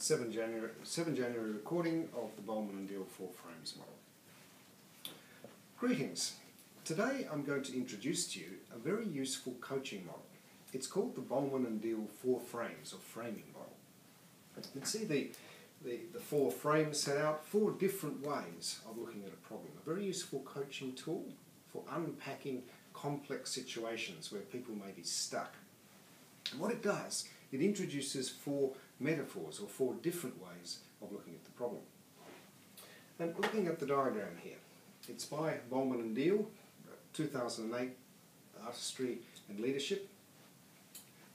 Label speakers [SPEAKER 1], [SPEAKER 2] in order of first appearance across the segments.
[SPEAKER 1] 7 January recording of the Bolman and Deal 4 frames model. Greetings. Today I'm going to introduce to you a very useful coaching model. It's called the Bolman and Deal 4 frames or framing model. You can see the 4 frames set out, 4 different ways of looking at a problem. A very useful coaching tool for unpacking complex situations where people may be stuck. And what it does, it introduces 4 metaphors or 4 different ways of looking at the problem. And looking at the diagram here, it's by Bolman and Deal, 2008, Artistry and Leadership.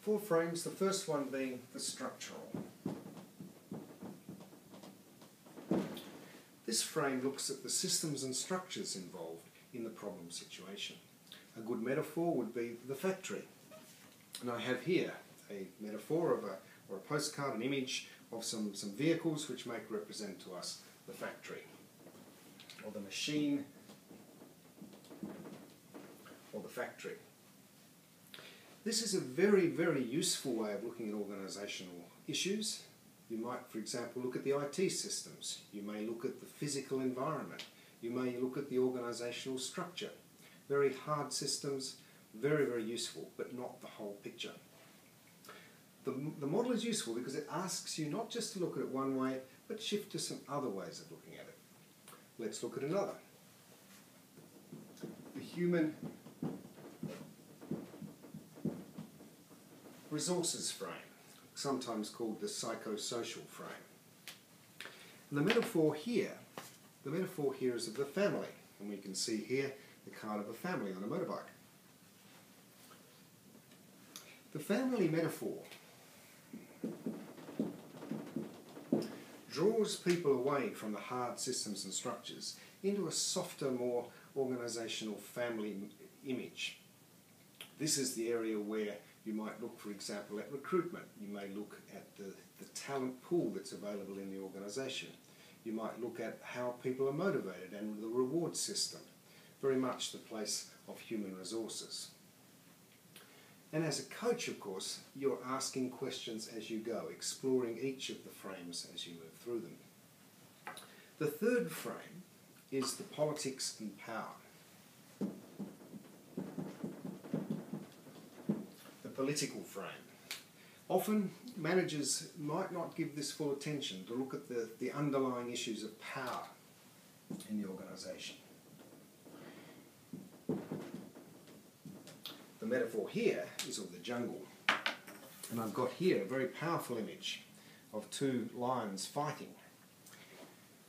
[SPEAKER 1] 4 frames, the first one being the structural. This frame looks at the systems and structures involved in the problem situation. A good metaphor would be the factory. And I have here a metaphor of or a postcard, an image of some vehicles which may represent to us the factory, or the machine, or the factory. This is a very, very useful way of looking at organisational issues. You might, for example, look at the IT systems. You may look at the physical environment. You may look at the organisational structure. Very hard systems, very, very useful, but not the whole picture. The model is useful because it asks you not just to look at it one way, but shift to some other ways of looking at it. Let's look at another. The human resources frame, sometimes called the psychosocial frame. And the metaphor here is of the family, and we can see here the card of a family on a motorbike. The family metaphor draws people away from the hard systems and structures into a softer, more organisational family image. This is the area where you might look, for example, at recruitment. You may look at the talent pool that's available in the organisation. You might look at how people are motivated and the reward system. Very much the place of human resources. And as a coach, of course, you're asking questions as you go, exploring each of the frames as you move through them. The third frame is the politics and power. The political frame. Often managers might not give this full attention to look at the underlying issues of power in the organisation. The metaphor here is of the jungle, and I've got here a very powerful image of 2 lions fighting.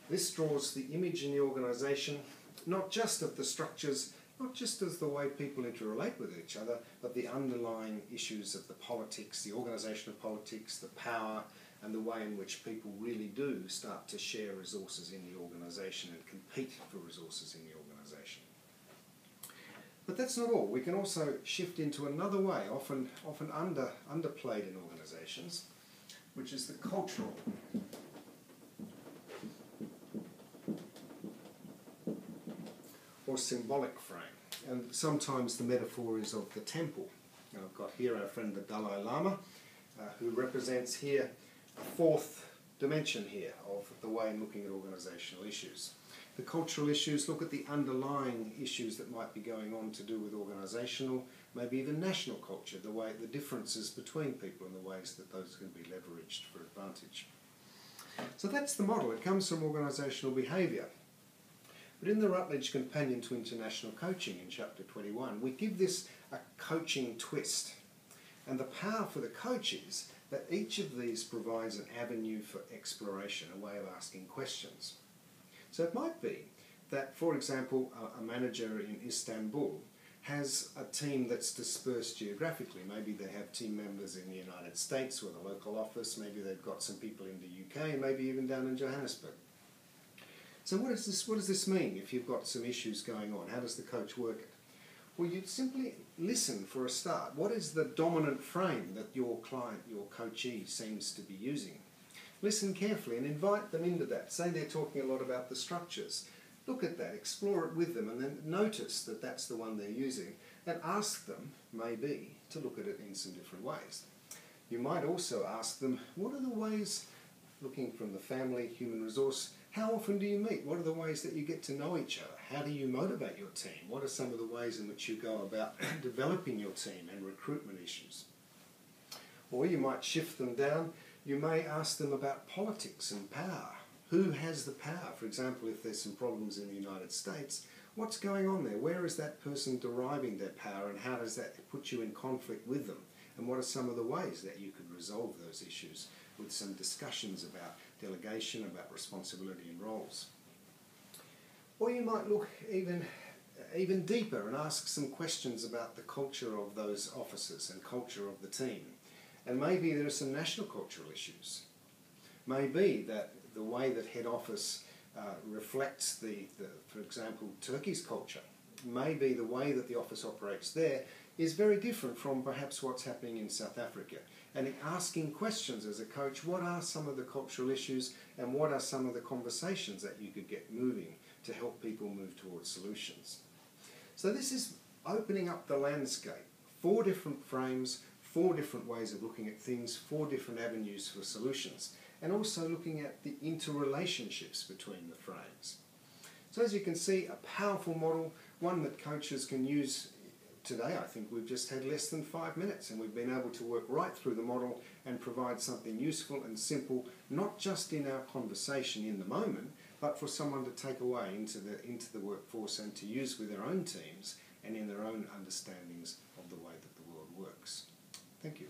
[SPEAKER 1] This draws the image in the organisation not just of the structures, not just as the way people interrelate with each other, but the underlying issues of the politics, the organisational politics, the power, and the way in which people really do start to share resources in the organisation and compete for resources in the organisation. But that's not all. We can also shift into another way, often underplayed in organisations, which is the cultural or symbolic frame. And sometimes the metaphor is of the temple. And I've got here our friend the Dalai Lama, who represents here a 4th dimension here of the way in looking at organisational issues. The cultural issues look at the underlying issues that might be going on to do with organisational, maybe even national culture, the differences between people and the ways that those can be leveraged for advantage. So that's the model. It comes from organisational behaviour. But in the Rutledge Companion to International Coaching in Chapter 21, we give this a coaching twist. And the power for the coach is that each of these provides an avenue for exploration, a way of asking questions. So it might be that, for example, a manager in Istanbul has a team that's dispersed geographically. Maybe they have team members in the United States with a local office, maybe they've got some people in the UK, maybe even down in Johannesburg. So what does this mean if you've got some issues going on? How does the coach work it? Well, you'd simply listen for a start. What is the dominant frame that your client, your coachee, seems to be using? Listen carefully and invite them into that. Say they're talking a lot about the structures. Look at that, explore it with them, and then notice that that's the one they're using, and ask them, maybe, to look at it in some different ways. You might also ask them, what are the ways looking from the family, human resource, how often do you meet? What are the ways that you get to know each other? How do you motivate your team? What are some of the ways in which you go about developing your team and recruitment issues? Or you might shift them down. You may ask them about politics and power. Who has the power? For example, if there's some problems in the United States, what's going on there? Where is that person deriving their power, and how does that put you in conflict with them? And what are some of the ways that you could resolve those issues with some discussions about delegation, about responsibility and roles? Or you might look even deeper and ask some questions about the culture of those officers and culture of the team. And maybe there are some national cultural issues. Maybe that the way that head office reflects for example, Turkey's culture. Maybe the way that the office operates there is very different from perhaps what's happening in South Africa. And asking questions as a coach, what are some of the cultural issues and what are some of the conversations that you could get moving to help people move towards solutions? So this is opening up the landscape. 4 different frames, 4 different ways of looking at things, 4 different avenues for solutions, and also looking at the interrelationships between the frames. So as you can see, a powerful model, one that coaches can use. Today, I think we've just had less than 5 minutes, and we've been able to work right through the model and provide something useful and simple, not just in our conversation in the moment, but for someone to take away into the workforce and to use with their own teams and in their own understandings of the way that the world works. Thank you.